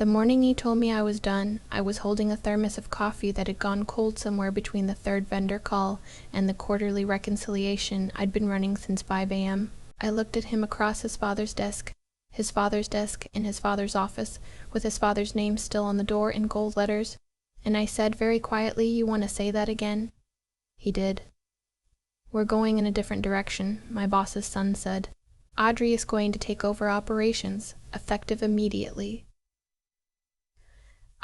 The morning he told me I was done, I was holding a thermos of coffee that had gone cold somewhere between the third vendor call and the quarterly reconciliation I'd been running since 5 a.m. I looked at him across his father's desk in his father's office, with his father's name still on the door in gold letters, and I said very quietly, "You want to say that again?" He did. "We're going in a different direction," my boss's son said. "Audrey is going to take over operations, effective immediately."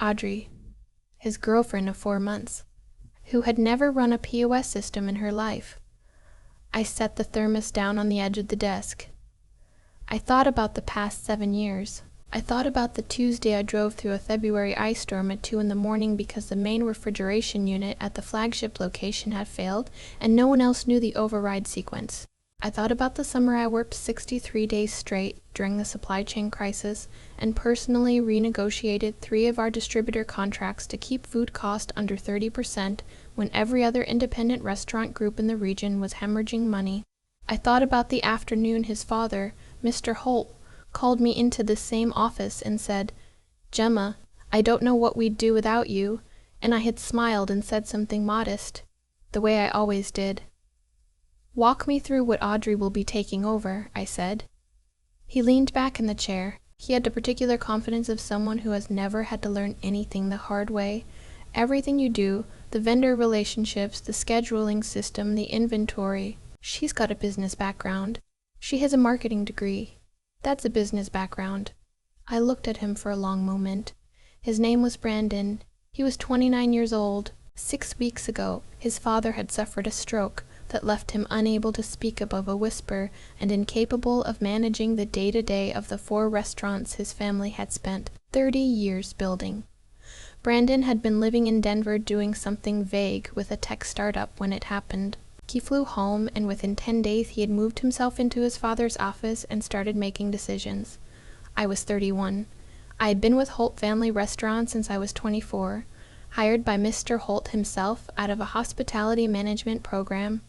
Audrey, his girlfriend of 4 months, who had never run a POS system in her life. I set the thermos down on the edge of the desk. I thought about the past 7 years. I thought about the Tuesday I drove through a February ice storm at 2 in the morning because the main refrigeration unit at the flagship location had failed and no one else knew the override sequence. I thought about the summer I worked 63 days straight during the supply chain crisis and personally renegotiated 3 of our distributor contracts to keep food cost under 30% when every other independent restaurant group in the region was hemorrhaging money. I thought about the afternoon his father, Mr. Holt, called me into this same office and said, "Gemma, I don't know what we'd do without you," and I had smiled and said something modest, the way I always did. "Walk me through what Audrey will be taking over," I said. He leaned back in the chair. He had the particular confidence of someone who has never had to learn anything the hard way. Everything you do, the vendor relationships, the scheduling system, the inventory. She's got a business background. She has a marketing degree. That's a business background. I looked at him for a long moment. His name was Brandon. He was 29 years old. 6 weeks ago, his father had suffered a stroke that left him unable to speak above a whisper and incapable of managing the day-to-day of the 4 restaurants his family had spent 30 years building. Brandon had been living in Denver doing something vague with a tech startup when it happened. He flew home, and within 10 days he had moved himself into his father's office and started making decisions. I was 31. I had been with Holt Family Restaurants since I was 24, hired by Mr. Holt himself out of a hospitality management program.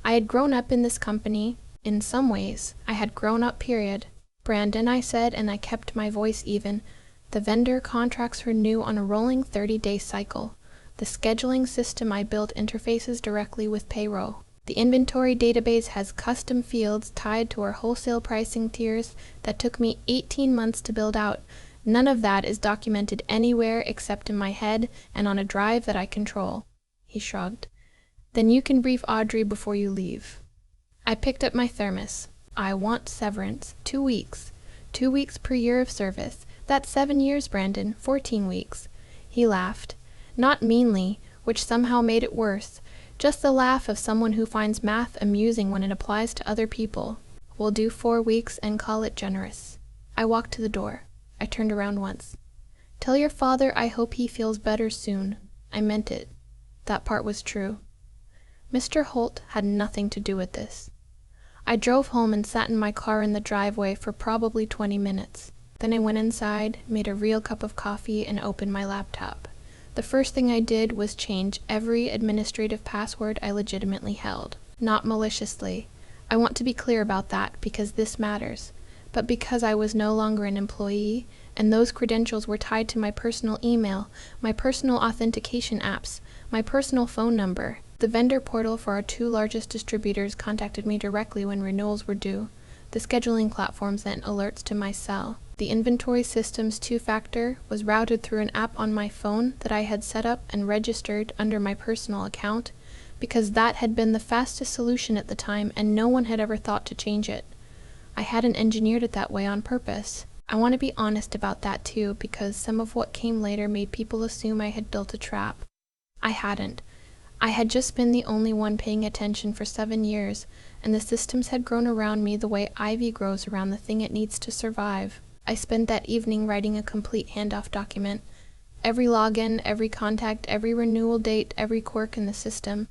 I had grown up in this company. In some ways, I had grown up, period. "Brandon," I said, and I kept my voice even, "the vendor contracts renew on a rolling 30-day cycle. The scheduling system I built interfaces directly with payroll. The inventory database has custom fields tied to our wholesale pricing tiers that took me 18 months to build out. None of that is documented anywhere except in my head and on a drive that I control." He shrugged. "Then you can brief Audrey before you leave." I picked up my thermos. "I want severance. 2 weeks. 2 weeks per year of service. That's 7 years, Brandon. 14 weeks. He laughed. Not meanly, which somehow made it worse. Just the laugh of someone who finds math amusing when it applies to other people. "We'll do 4 weeks and call it generous." I walked to the door. I turned around once. "Tell your father I hope he feels better soon." I meant it. That part was true. Mr. Holt had nothing to do with this. I drove home and sat in my car in the driveway for probably 20 minutes. Then I went inside, made a real cup of coffee, and opened my laptop. The first thing I did was change every administrative password I legitimately held. Not maliciously. I want to be clear about that because this matters. But because I was no longer an employee, and those credentials were tied to my personal email, my personal authentication apps, my personal phone number. The vendor portal for our 2 largest distributors contacted me directly when renewals were due. The scheduling platform sent alerts to my cell. The inventory system's 2-factor was routed through an app on my phone that I had set up and registered under my personal account, because that had been the fastest solution at the time and no one had ever thought to change it. I hadn't engineered it that way on purpose. I want to be honest about that too, because some of what came later made people assume I had built a trap. I hadn't. I had just been the only one paying attention for 7 years, and the systems had grown around me the way ivy grows around the thing it needs to survive. I spent that evening writing a complete handoff document. Every login, every contact, every renewal date, every quirk in the system.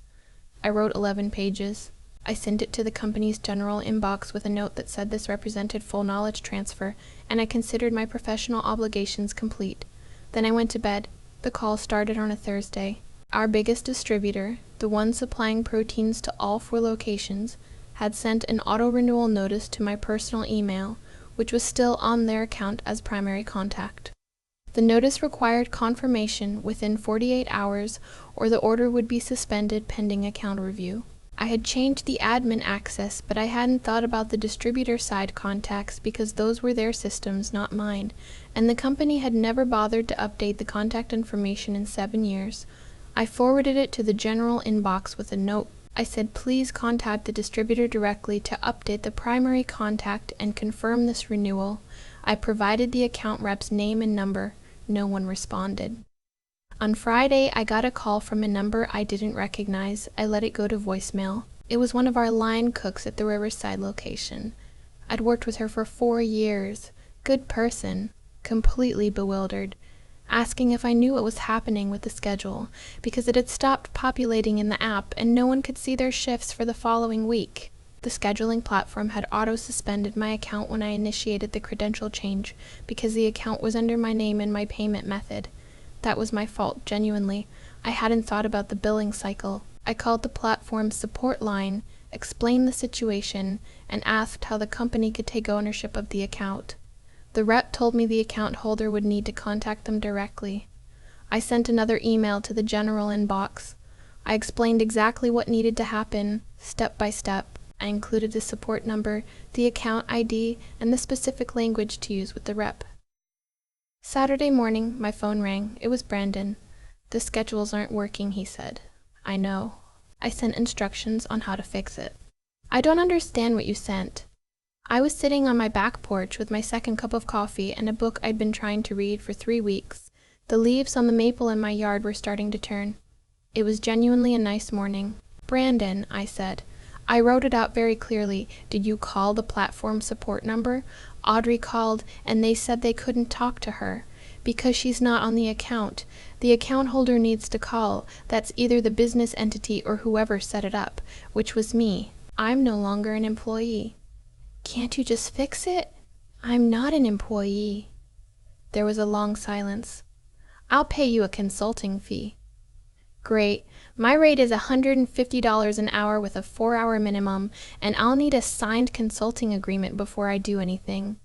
I wrote 11 pages. I sent it to the company's general inbox with a note that said this represented full knowledge transfer, and I considered my professional obligations complete. Then I went to bed. The call started on a Thursday. Our biggest distributor, the one supplying proteins to all 4 locations, had sent an auto-renewal notice to my personal email, which was still on their account as primary contact. The notice required confirmation within 48 hours or the order would be suspended pending account review. I had changed the admin access, but I hadn't thought about the distributor side contacts because those were their systems, not mine, and the company had never bothered to update the contact information in 7 years. I forwarded it to the general inbox with a note. I said, please contact the distributor directly to update the primary contact and confirm this renewal. I provided the account rep's name and number. No one responded. On Friday, I got a call from a number I didn't recognize. I let it go to voicemail. It was one of our line cooks at the Riverside location. I'd worked with her for 4 years. Good person. Completely bewildered. Asking if I knew what was happening with the schedule, because it had stopped populating in the app and no one could see their shifts for the following week. The scheduling platform had auto-suspended my account when I initiated the credential change because the account was under my name and my payment method. That was my fault, genuinely. I hadn't thought about the billing cycle. I called the platform's support line, explained the situation, and asked how the company could take ownership of the account. The rep told me the account holder would need to contact them directly. I sent another email to the general inbox. I explained exactly what needed to happen, step by step. I included the support number, the account ID, and the specific language to use with the rep. Saturday morning, my phone rang. It was Brandon. The schedules aren't working, he said. I know. I sent instructions on how to fix it. I don't understand what you sent. I was sitting on my back porch with my second cup of coffee and a book I'd been trying to read for 3 weeks. The leaves on the maple in my yard were starting to turn. It was genuinely a nice morning. Brandon, I said. I wrote it out very clearly. Did you call the platform support number? Audrey called, and they said they couldn't talk to her. Because she's not on the account. The account holder needs to call. That's either the business entity or whoever set it up, which was me. I'm no longer an employee. Can't you just fix it? I'm not an employee. There was a long silence. I'll pay you a consulting fee. Great. My rate is $150 an hour with a 4-hour minimum, and I'll need a signed consulting agreement before I do anything.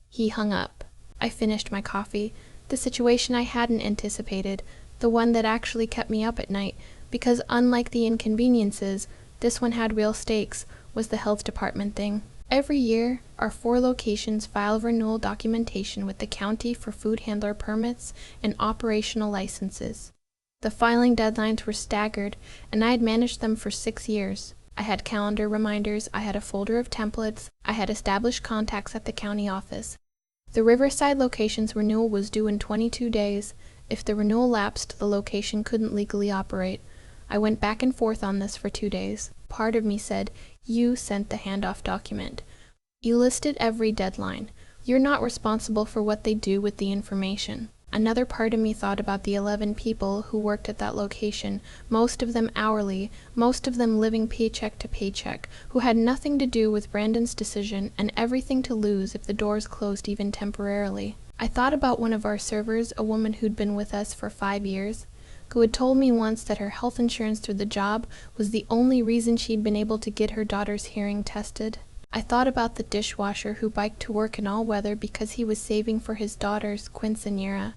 He hung up. I finished my coffee. The situation I hadn't anticipated, the one that actually kept me up at night, because unlike the inconveniences, this one had real stakes, was the health department thing. Every year, our 4 locations file renewal documentation with the county for food handler permits and operational licenses. The filing deadlines were staggered, and I had managed them for 6 years. I had calendar reminders, I had a folder of templates, I had established contacts at the county office. The Riverside location's renewal was due in 22 days. If the renewal lapsed, the location couldn't legally operate. I went back and forth on this for 2 days. Part of me said, you sent the handoff document. You listed every deadline. You're not responsible for what they do with the information. Another part of me thought about the 11 people who worked at that location, most of them hourly, most of them living paycheck to paycheck, who had nothing to do with Brandon's decision and everything to lose if the doors closed even temporarily. I thought about one of our servers, a woman who'd been with us for 5 years, who had told me once that her health insurance through the job was the only reason she'd been able to get her daughter's hearing tested. I thought about the dishwasher who biked to work in all weather because he was saving for his daughter's quinceañera.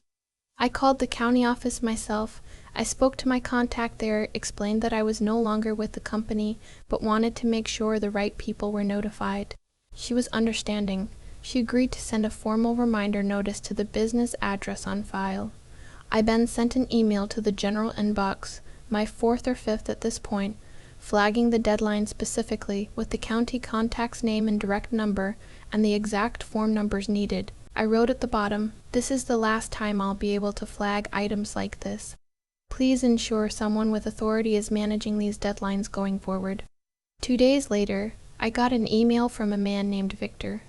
I called the county office myself. I spoke to my contact there, explained that I was no longer with the company, but wanted to make sure the right people were notified. She was understanding. She agreed to send a formal reminder notice to the business address on file. I then sent an email to the general inbox, my 4th or 5th at this point, flagging the deadline specifically with the county contact's name and direct number and the exact form numbers needed. I wrote at the bottom, "This is the last time I'll be able to flag items like this. Please ensure someone with authority is managing these deadlines going forward." 2 days later, I got an email from a man named Victor.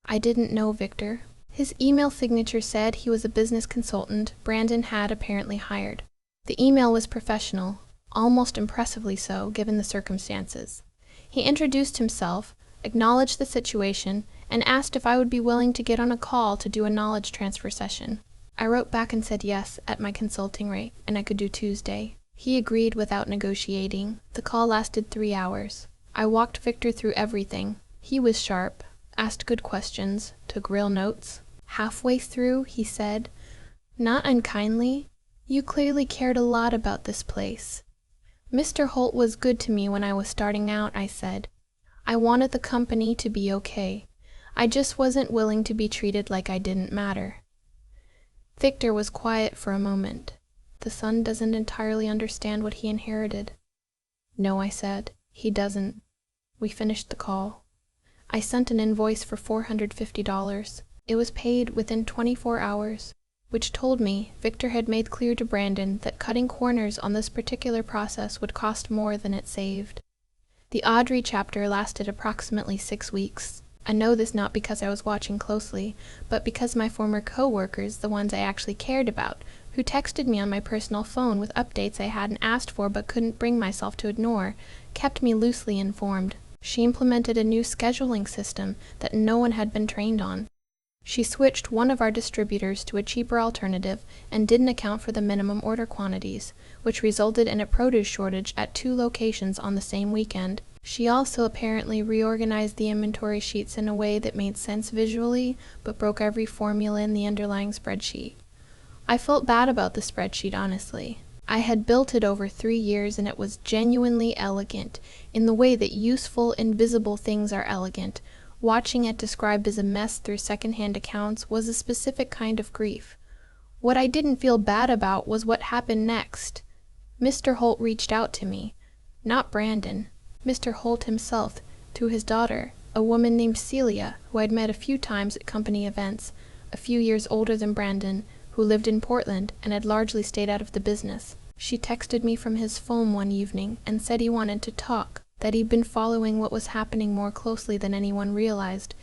I didn't know Victor. His email signature said he was a business consultant Brandon had apparently hired. The email was professional, almost impressively so, given the circumstances. He introduced himself, acknowledged the situation, and asked if I would be willing to get on a call to do a knowledge transfer session. I wrote back and said yes, at my consulting rate, and I could do Tuesday. He agreed without negotiating. The call lasted 3 hours. I walked Victor through everything. He was sharp, asked good questions, took real notes. Halfway through, he said, Not unkindly. You clearly cared a lot about this place. Mr. Holt was good to me when I was starting out, I said. I wanted the company to be okay. I just wasn't willing to be treated like I didn't matter. Victor was quiet for a moment. The son doesn't entirely understand what he inherited. No, I said, he doesn't. We finished the call. I sent an invoice for $450. It was paid within 24 hours, which told me Victor had made clear to Brandon that cutting corners on this particular process would cost more than it saved. The Audrey chapter lasted approximately 6 weeks. I know this not because I was watching closely, but because my former co-workers, the ones I actually cared about, who texted me on my personal phone with updates I hadn't asked for but couldn't bring myself to ignore, kept me loosely informed. She implemented a new scheduling system that no one had been trained on. She switched one of our distributors to a cheaper alternative and didn't account for the minimum order quantities, which resulted in a produce shortage at 2 locations on the same weekend. She also apparently reorganized the inventory sheets in a way that made sense visually, but broke every formula in the underlying spreadsheet. I felt bad about the spreadsheet, honestly. I had built it over 3 years and it was genuinely elegant, in the way that useful, invisible things are elegant. Watching it described as a mess through secondhand accounts was a specific kind of grief. What I didn't feel bad about was what happened next. Mr. Holt reached out to me. Not Brandon. Mr. Holt himself, through his daughter, a woman named Celia, who I'd met a few times at company events, a few years older than Brandon, who lived in Portland and had largely stayed out of the business. She texted me from his phone one evening and said he wanted to talk, that he'd been following what was happening more closely than anyone realized,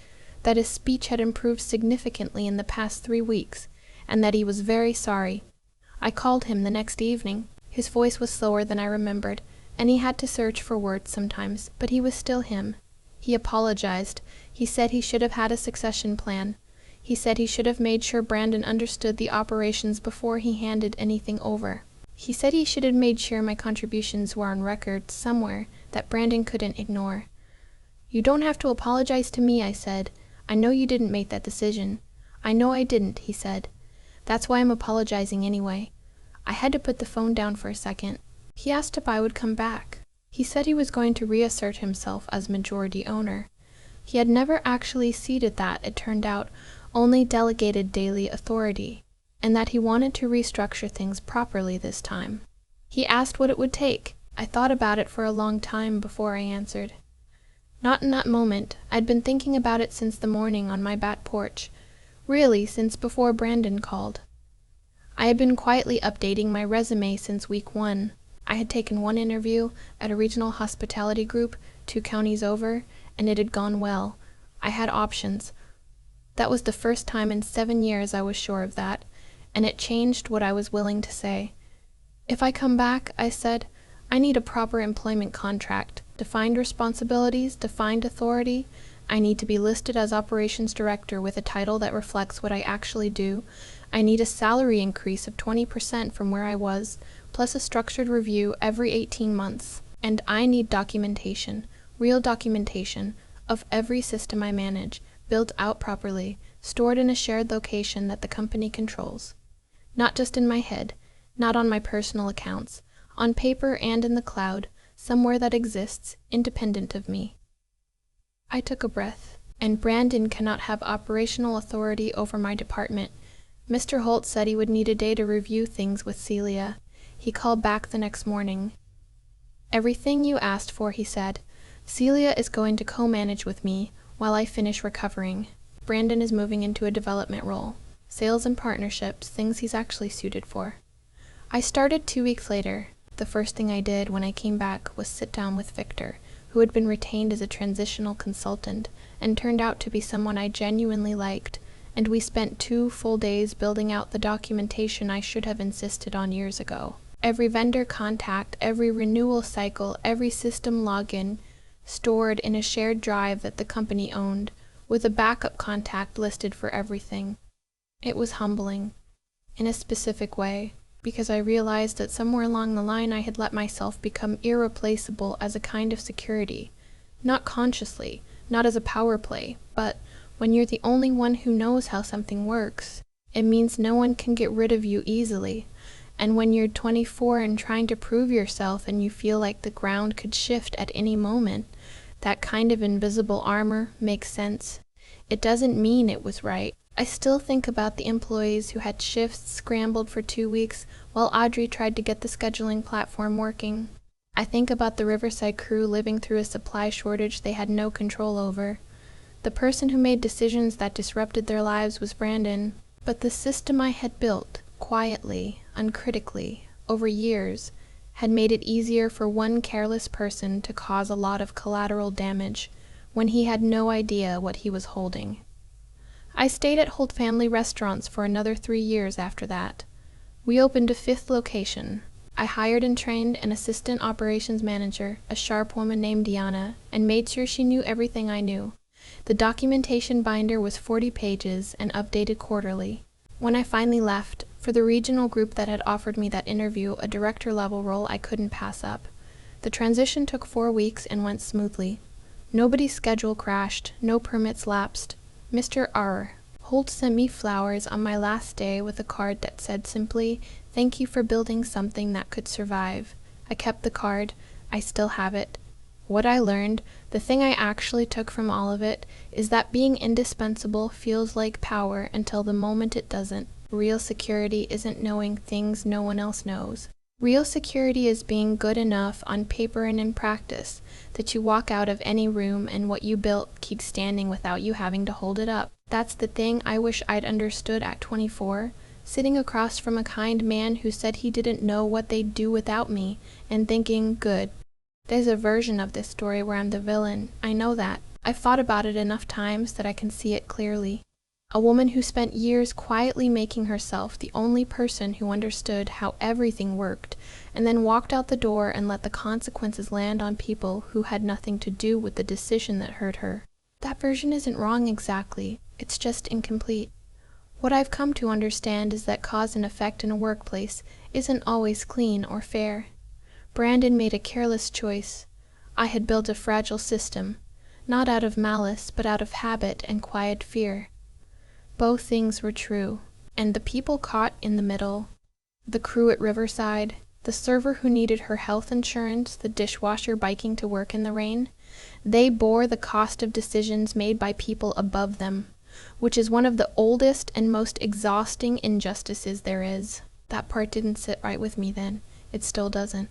that his speech had improved significantly in the past 3 weeks, and that he was very sorry. I called him the next evening. His voice was slower than I remembered, and he had to search for words sometimes, but he was still him. He apologized. He said he should have had a succession plan. He said he should have made sure Brandon understood the operations before he handed anything over. He said he should have made sure my contributions were on record somewhere that Brandon couldn't ignore. "You don't have to apologize to me," I said. "I know you didn't make that decision." "I know I didn't," he said. "That's why I'm apologizing anyway." I had to put the phone down for a second. He asked if I would come back. He said he was going to reassert himself as majority owner. He had never actually ceded that, it turned out, only delegated daily authority, and that he wanted to restructure things properly this time. He asked what it would take. I thought about it for a long time before I answered. Not in that moment. I'd been thinking about it since the morning on my back porch. Really, since before Brandon called. I had been quietly updating my resume since week 1. I had taken 1 interview at a regional hospitality group 2 counties over, and it had gone well. I had options. That was the first time in 7 years I was sure of that, and it changed what I was willing to say. "If I come back," I said, "I need a proper employment contract, defined responsibilities, defined authority. I need to be listed as operations director with a title that reflects what I actually do. I need a salary increase of 20% from where I was, plus a structured review every 18 months. And I need documentation, real documentation, of every system I manage, built out properly, stored in a shared location that the company controls. Not just in my head, not on my personal accounts, on paper and in the cloud, somewhere that exists, independent of me." I took a breath. "And Brandon cannot have operational authority over my department. Mr. Holt said he would need a day to review things with Celia. He called back the next morning. "Everything you asked for," he said. "Celia is going to co-manage with me while I finish recovering. Brandon is moving into a development role. Sales and partnerships, things he's actually suited for." I started 2 weeks later. The first thing I did when I came back was sit down with Victor, who had been retained as a transitional consultant and turned out to be someone I genuinely liked, and we spent 2 full days building out the documentation I should have insisted on years ago. Every vendor contact, every renewal cycle, every system login, stored in a shared drive that the company owned, with a backup contact listed for everything. It was humbling, in a specific way, because I realized that somewhere along the line I had let myself become irreplaceable as a kind of security. Not consciously, not as a power play, but when you're the only one who knows how something works, It means no one can get rid of you easily. And when you're 24 and trying to prove yourself and you feel like the ground could shift at any moment, that kind of invisible armor makes sense. It doesn't mean it was right. I still think about the employees who had shifts scrambled for 2 weeks while Audrey tried to get the scheduling platform working. I think about the Riverside crew living through a supply shortage they had no control over. The person who made decisions that disrupted their lives was Brandon, but the system I had built, quietly, uncritically, over years, had made it easier for one careless person to cause a lot of collateral damage when he had no idea what he was holding. I stayed at Holt Family Restaurants for another 3 years after that. We opened a 5th location. I hired and trained an assistant operations manager, a sharp woman named Diana, and made sure she knew everything I knew. The documentation binder was 40 pages and updated quarterly. When I finally left, for the regional group that had offered me that interview, a director-level role I couldn't pass up. The transition took 4 weeks and went smoothly. Nobody's schedule crashed, no permits lapsed. Mr. R. Holt sent me flowers on my last day with a card that said simply, "Thank you for building something that could survive." I kept the card. I still have it. What I learned, the thing I actually took from all of it, is that being indispensable feels like power until the moment it doesn't. Real security isn't knowing things no one else knows. Real security is being good enough on paper and in practice, that you walk out of any room and what you built keeps standing without you having to hold it up. That's the thing I wish I'd understood at 24, sitting across from a kind man who said he didn't know what they'd do without me, and thinking, good. There's a version of this story where I'm the villain. I know that. I've thought about it enough times that I can see it clearly. A woman who spent years quietly making herself the only person who understood how everything worked, and then walked out the door and let the consequences land on people who had nothing to do with the decision that hurt her. That version isn't wrong exactly. It's just incomplete. What I've come to understand is that cause and effect in a workplace isn't always clean or fair. Brandon made a careless choice. I had built a fragile system, not out of malice, but out of habit and quiet fear. Both things were true, and the people caught in the middle, the crew at Riverside, the server who needed her health insurance, the dishwasher biking to work in the rain, they bore the cost of decisions made by people above them, which is one of the oldest and most exhausting injustices there is. That part didn't sit right with me then. It still doesn't.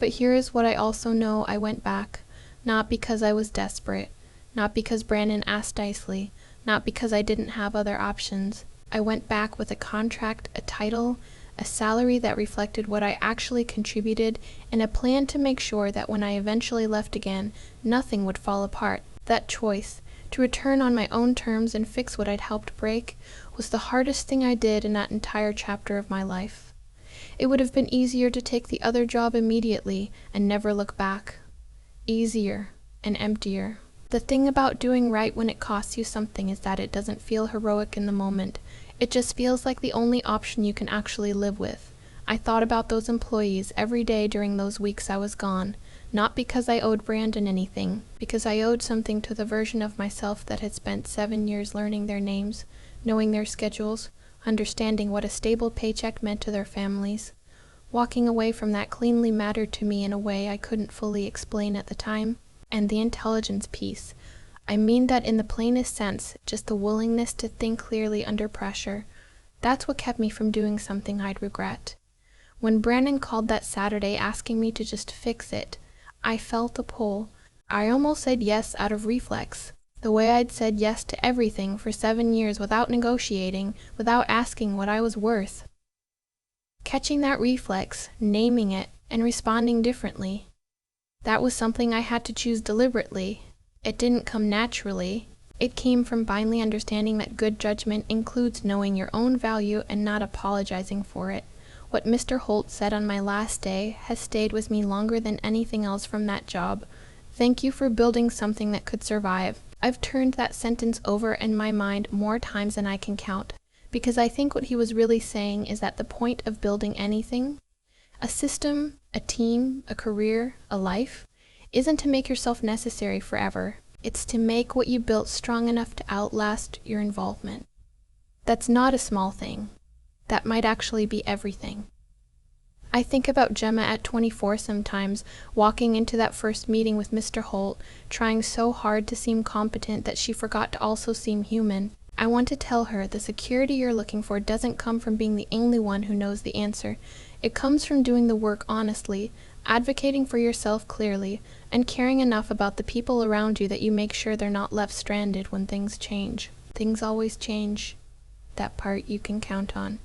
But here is what I also know. I went back, not because I was desperate, not because Brandon asked nicely, not because I didn't have other options. I went back with a contract, a title, a salary that reflected what I actually contributed, and a plan to make sure that when I eventually left again, nothing would fall apart. That choice, to return on my own terms and fix what I'd helped break, was the hardest thing I did in that entire chapter of my life. It would have been easier to take the other job immediately and never look back. Easier and emptier. The thing about doing right when it costs you something is that it doesn't feel heroic in the moment. It just feels like the only option you can actually live with. I thought about those employees every day during those weeks I was gone, not because I owed Brandon anything, because I owed something to the version of myself that had spent 7 years learning their names, knowing their schedules, understanding what a stable paycheck meant to their families. Walking away from that cleanly mattered to me in a way I couldn't fully explain at the time. And the intelligence piece. I mean that in the plainest sense, just the willingness to think clearly under pressure. That's what kept me from doing something I'd regret. When Brandon called that Saturday asking me to just fix it, I felt a pull. I almost said yes out of reflex, the way I'd said yes to everything for 7 years without negotiating, without asking what I was worth. Catching that reflex, naming it, and responding differently. That was something I had to choose deliberately. It didn't come naturally. It came from finally understanding that good judgment includes knowing your own value and not apologizing for it. What Mr. Holt said on my last day has stayed with me longer than anything else from that job. Thank you for building something that could survive. I've turned that sentence over in my mind more times than I can count, because I think what he was really saying is that the point of building anything, a system, a team, a career, a life, isn't to make yourself necessary forever. It's to make what you built strong enough to outlast your involvement. That's not a small thing. That might actually be everything. I think about Gemma at 24 sometimes, walking into that first meeting with Mr. Holt, trying so hard to seem competent that she forgot to also seem human. I want to tell her the security you're looking for doesn't come from being the only one who knows the answer. It comes from doing the work honestly, advocating for yourself clearly, and caring enough about the people around you that you make sure they're not left stranded when things change. Things always change. That part you can count on.